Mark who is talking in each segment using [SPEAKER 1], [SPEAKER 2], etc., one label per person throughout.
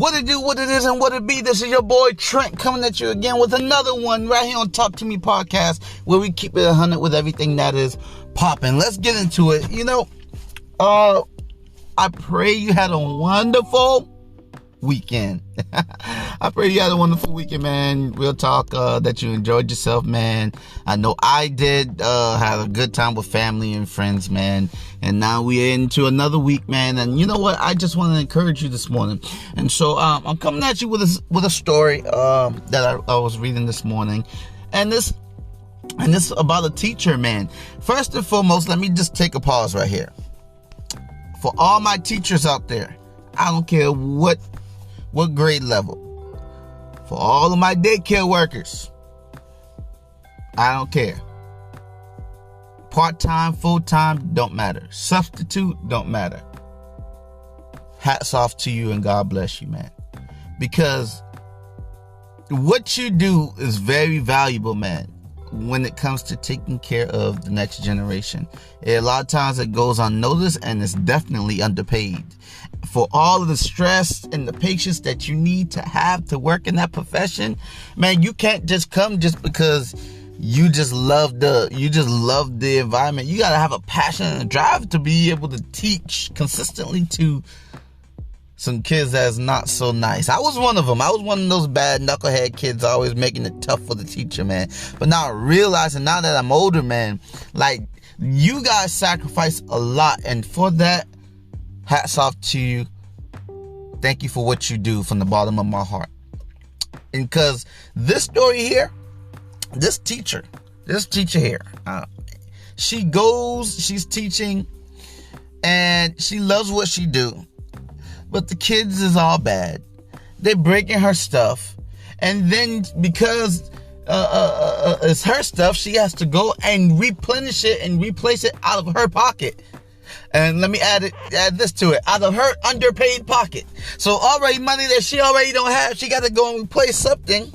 [SPEAKER 1] What it do, what it is, and what it be. This is your boy Trent coming at you again with another one right here on Talk to Me Podcast, where we keep it 100 with everything that is popping. Let's get into it. I pray you had a wonderful weekend. I pray you had a wonderful weekend, man. Real talk, that you enjoyed yourself, man. I know I did. Have a good time with family and friends, man. And now we're into another week, man. And you know what? I just want to encourage you this morning. And so I'm coming at you with a story that I was reading this morning. And this is about a teacher, man. First and foremost, let me just take a pause right here. For all my teachers out there, I don't care what grade level. For all of my daycare workers, I don't care. Part-time, full-time, don't matter. Substitute, don't matter. Hats off to you and God bless you, man. Because what you do is very valuable, man, when it comes to taking care of the next generation. A lot of times it goes unnoticed and it's definitely underpaid. For all of the stress and the patience that you need to have to work in that profession, man, you can't just come just because you just love the environment. You gotta have a passion and a drive to be able to teach consistently to some kids that's not so nice. I was one of them. I was one of those bad knucklehead kids always making it tough for the teacher, man. But now realizing, now that I'm older, man, like, you guys sacrifice a lot. And for that, hats off to you. Thank you for what you do from the bottom of my heart. And because this story here, this teacher here, she's teaching and she loves what she do. But the kids is all bad. They're breaking her stuff. And then because it's her stuff, she has to go and replenish it and replace it out of her pocket. And let me add this to it, out of her underpaid pocket. So already money that she already don't have, she got to go and replace something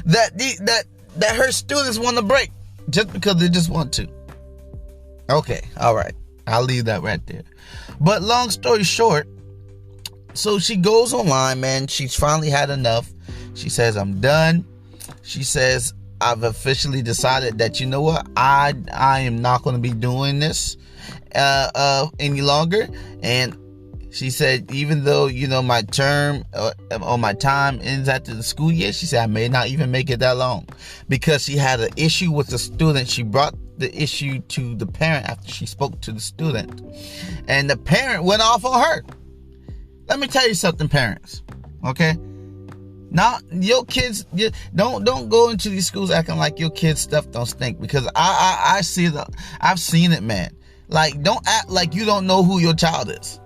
[SPEAKER 1] that her students want to break just because they just want to. Okay, all right. I'll leave that right there. But long story short, so she goes online, man. She's finally had enough. She says, I'm done. She says, I've officially decided that, you know what? I am not going to be doing this any longer. And she said, even though, my term or my time ends after the school year, she said, I may not even make it that long, because she had an issue with the student. She brought the issue to the parent after she spoke to the student, and the parent went off on her. Let me tell you something, parents. Okay? Now, your kids, don't go into these schools acting like your kids' stuff don't stink, because I see that. I've seen it, man. Like, don't act like you don't know who your child is.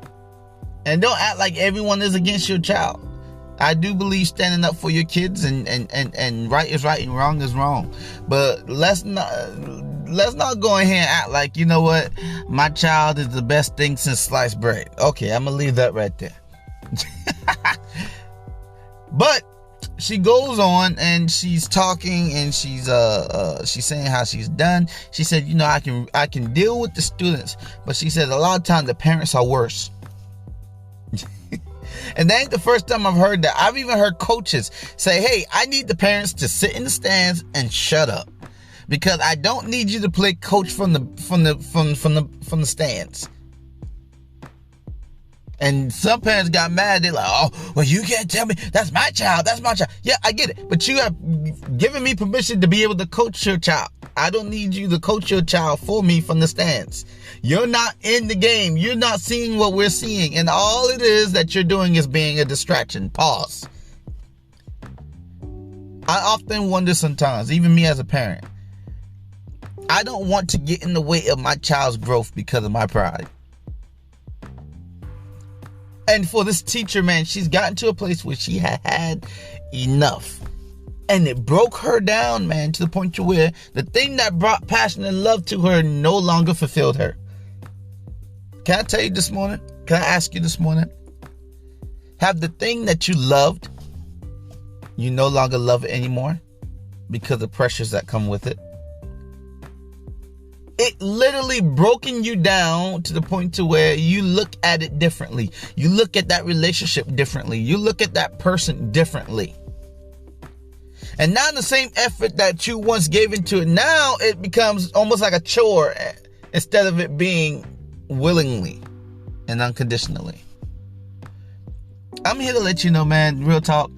[SPEAKER 1] And don't act like everyone is against your child. I do believe standing up for your kids and right is right and wrong is wrong. But let's not go in here and act like, you know what, my child is the best thing since sliced bread. Okay, I'm gonna leave that right there. But she goes on and she's talking and she's saying how she's done. She said, I can deal with the students, but she said a lot of times the parents are worse. And that ain't the first time I've heard that. I've even heard coaches say, hey, I need the parents to sit in the stands and shut up, because I don't need you to play coach from the stands. And some parents got mad. They're like, oh, well, you can't tell me. That's my child. That's my child. Yeah, I get it. But you have given me permission to be able to coach your child. I don't need you to coach your child for me from the stands. You're not in the game. You're not seeing what we're seeing. And all it is that you're doing is being a distraction. Pause. I often wonder sometimes, even me as a parent, I don't want to get in the way of my child's growth because of my pride. And for this teacher, man, she's gotten to a place where she had enough. And it broke her down, man, to the point to where the thing that brought passion and love to her no longer fulfilled her. Can I tell you this morning? Can I ask you this morning? Have the thing that you loved, you no longer love it anymore because of pressures that come with it? it literally broken you down to the point to where you look at it differently. You look at that relationship differently. You look at that person differently. And now the same effort that you once gave into it, now it becomes almost like a chore instead of it being willingly and unconditionally. I'm here to let you know, man, real talk,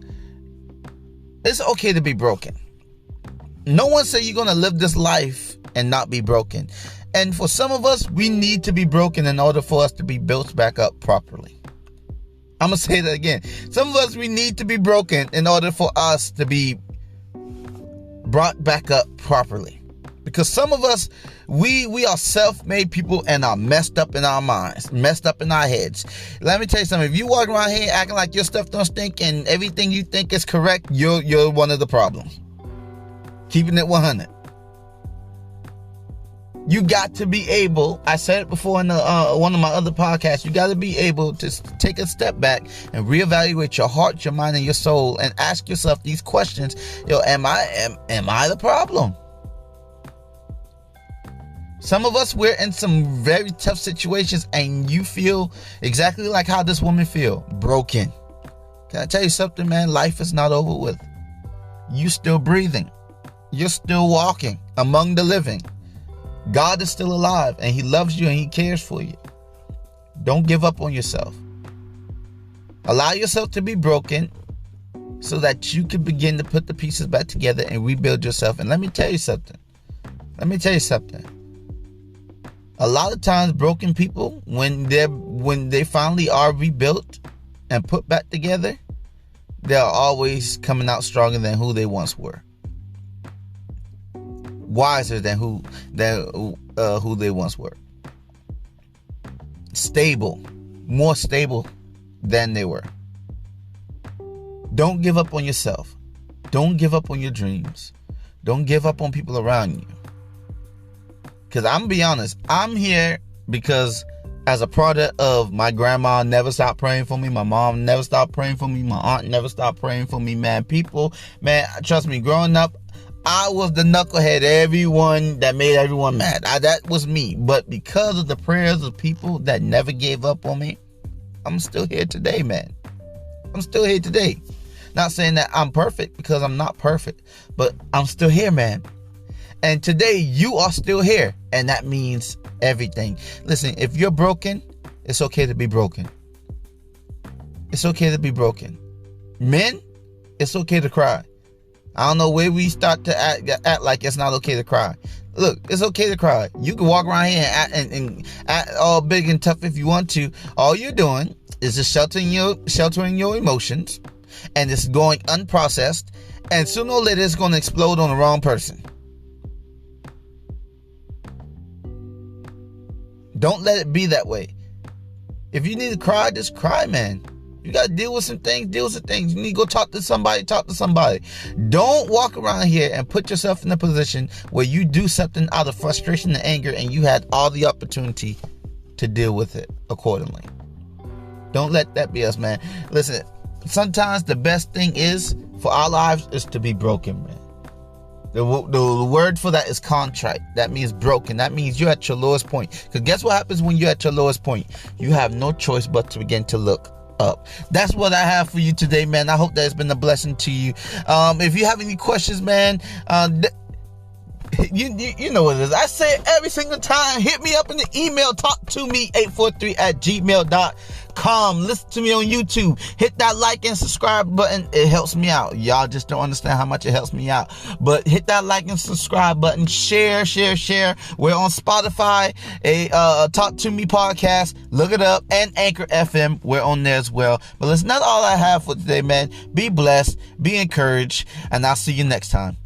[SPEAKER 1] it's okay to be broken. No one said you're going to live this life and not be broken. And for some of us, we need to be broken in order for us to be built back up properly. I'm going to say that again. Some of us, we need to be broken in order for us to be brought back up properly. Because some of us, we are self-made people and are messed up in our minds, messed up in our heads. Let me tell you something. If you walk around here acting like your stuff don't stink and everything you think is correct, you're one of the problems. Keeping it 100. You got to be able, I said it before in one of my other podcasts, you got to be able to take a step back and reevaluate your heart, your mind, and your soul and ask yourself these questions. Am I the problem? Some of us, we're in some very tough situations and you feel exactly like how this woman feel, broken. Can I tell you something, man? Life is not over with. You still breathing. You're still walking among the living. God is still alive and he loves you and he cares for you. Don't give up on yourself. Allow yourself to be broken so that you can begin to put the pieces back together and rebuild yourself. And let me tell you something. A lot of times broken people, when they finally are rebuilt and put back together, they're always coming out stronger than who they once were. Wiser than who they once were. Stable. More stable than they were. Don't give up on yourself. Don't give up on your dreams. Don't give up on people around you. Because I'm going to be honest, I'm here because as a product of my grandma never stopped praying for me, my mom never stopped praying for me, my aunt never stopped praying for me, man. People, man, trust me, growing up, I was the knucklehead, everyone that made everyone mad. That was me. But because of the prayers of people that never gave up on me, I'm still here today, man. I'm still here today. Not saying that I'm perfect, because I'm not perfect, but I'm still here, man. And today you are still here, and that means everything. Listen, if you're broken, it's okay to be broken. It's okay to be broken. Men, it's okay to cry. I don't know where we start to act like it's not okay to cry. Look, it's okay to cry. You can walk around here and act all big and tough if you want to. All you're doing is just sheltering your emotions, and it's going unprocessed, and sooner or later it's going to explode on the wrong person. Don't let it be that way. If you need to cry, just cry, man. You got to deal with some things. You need to go talk to somebody. Don't walk around here and put yourself in a position where you do something out of frustration and anger and you had all the opportunity to deal with it accordingly. Don't let that be us, man. Listen, sometimes the best thing is for our lives is to be broken, man. The word for that is contrite. That means broken. That means you're at your lowest point. Because guess what happens when you're at your lowest point? You have no choice but to begin to look up. That's what I have for you today, man. I hope that it's been a blessing to you. If you have any questions, man, you know what it is. I say it every single time. Hit me up in the email, talktome843@gmail.com. Listen to me on YouTube. Hit that like and subscribe button. It helps me out. Y'all just don't understand how much it helps me out. But hit that like and subscribe button. Share. We're on Spotify, Talk to Me podcast. Look it up. And Anchor FM. We're on there as well. But that's not all I have for today, man. Be blessed. Be encouraged. And I'll see you next time.